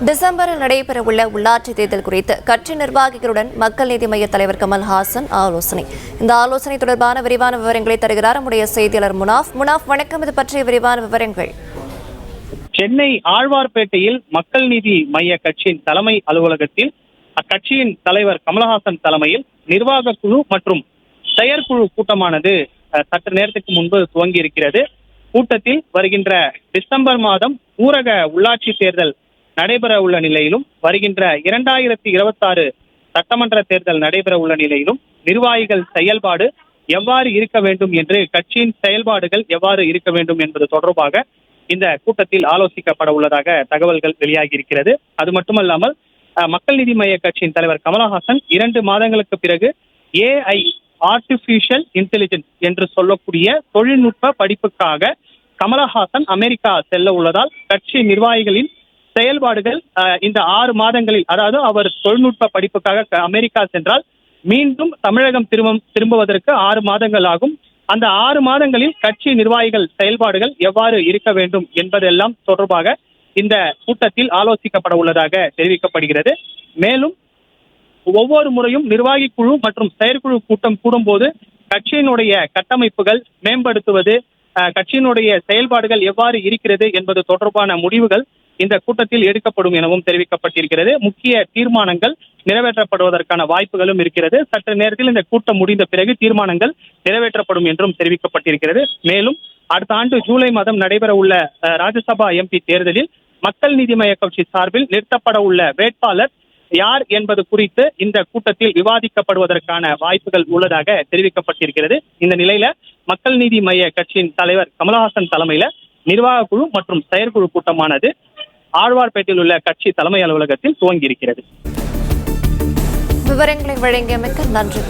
டிசம்பரில் நடைபெறவுள்ள உள்ளாட்சி தேர்தல் குறித்து கட்சி நிர்வாகிகளுடன் மக்கள் நீதி மய்ய தலைவர் கமல்ஹாசன் ஆலோசனை. இந்த ஆலோசனை தொடர்பான விரிவான விவரங்களை தருகிறார் நம்முடைய செய்தியாளர் முனாஃப். வணக்கம். இது பற்றிய விரிவான விவரங்கள். சென்னை ஆழ்வார்பேட்டையில் மக்கள் நீதி மய்ய கட்சியின் தலைமை அலுவலகத்தில் அக்கட்சியின் தலைவர் கமல்ஹாசன் தலைமையில் நிர்வாக குழு மற்றும் செயற்குழு கூட்டமானது சற்று நேரத்துக்கு முன்பு துவங்கி இருக்கிறது. கூட்டத்தில் வருகின்ற டிசம்பர் மாதம் ஊரக உள்ளாட்சி தேர்தல் நடைபெற உள்ள நிலையிலும் வருகின்ற 2026 சட்டமன்ற தேர்தல் நடைபெற உள்ள நிலையிலும் நிர்வாகிகள் செயல்பாடு எவ்வாறு இருக்க வேண்டும் என்று கட்சியின் செயல்பாடுகள் எவ்வாறு இருக்க வேண்டும் என்பது தொடர்பாக இந்த கூட்டத்தில் ஆலோசிக்கப்பட உள்ளதாக தகவல்கள் வெளியாகி இருக்கிறது. அது மட்டுமல்லாமல் மக்கள் நீதி மய்ய கட்சியின் தலைவர் கமல்ஹாசன் 2 மாதங்களுக்கு பிறகு AI ஆர்டிபிஷியல் இன்டெலிஜென்ஸ் என்று சொல்லக்கூடிய தொழில்நுட்ப படிப்புக்காக கமல்ஹாசன் அமெரிக்கா செல்ல உள்ளதால் கட்சி நிர்வாகிகளின் செயல்பாடுகள் இந்த 6 மாதங்களில், அதாவது அவர் தொழில்நுட்ப படிப்புக்காக அமெரிக்கா சென்றால் மீண்டும் தமிழகம் திரும்புவதற்கு 6 மாதங்கள் ஆகும். அந்த 6 மாதங்களில் கட்சி நிர்வாகிகள் செயல்பாடுகள் எவ்வாறு இருக்க வேண்டும் என்பதெல்லாம் தொடர்பாக இந்த கூட்டத்தில் ஆலோசிக்கப்பட உள்ளதாக தெரிவிக்கப்படுகிறது. மேலும் ஒவ்வொரு முறையும் நிர்வாகி குழு மற்றும் செயற்குழு கூட்டம் கூடும்போது கட்சியினுடைய கட்டமைப்புகள் மேம்படுத்துவது, கட்சியினுடைய செயல்பாடுகள் எவ்வாறு இருக்கிறது என்பது தொடர்பான முடிவுகள் இந்த கூட்டத்தில் எடுக்கப்படும் எனவும் தெரிவிக்கப்பட்டிருக்கிறது. முக்கிய தீர்மானங்கள் நிறைவேற்றப்படுவதற்கான வாய்ப்புகளும் இருக்கிறது. சற்று நேரத்தில் இந்த கூட்டம் முடிந்த பிறகு தீர்மானங்கள் நிறைவேற்றப்படும் என்றும் தெரிவிக்கப்பட்டிருக்கிறது. மேலும் அடுத்த ஆண்டு ஜூலை மாதம் நடைபெற உள்ள ராஜ்யசபா MP தேர்தலில் மக்கள் நீதி மய்ய கட்சி சார்பில் நிறுத்தப்பட உள்ள வேட்பாளர் யார் என்பது குறித்து இந்த கூட்டத்தில் விவாதிக்கப்படுவதற்கான வாய்ப்புகள் உள்ளதாக தெரிவிக்கப்பட்டிருக்கிறது. இந்த நிலையில மக்கள் நீதி மய்ய கட்சியின் தலைவர் கமல்ஹாசன் தலைமையில நிர்வாக குழு மற்றும் செயற்குழு கூட்டமானது ஆழ்வார்பேட்டையில் உள்ள கட்சி தலைமை அலுவலகத்தில் துவங்கி இருக்கிறது. விவரங்களை வழங்கியமைக்கு நன்றி.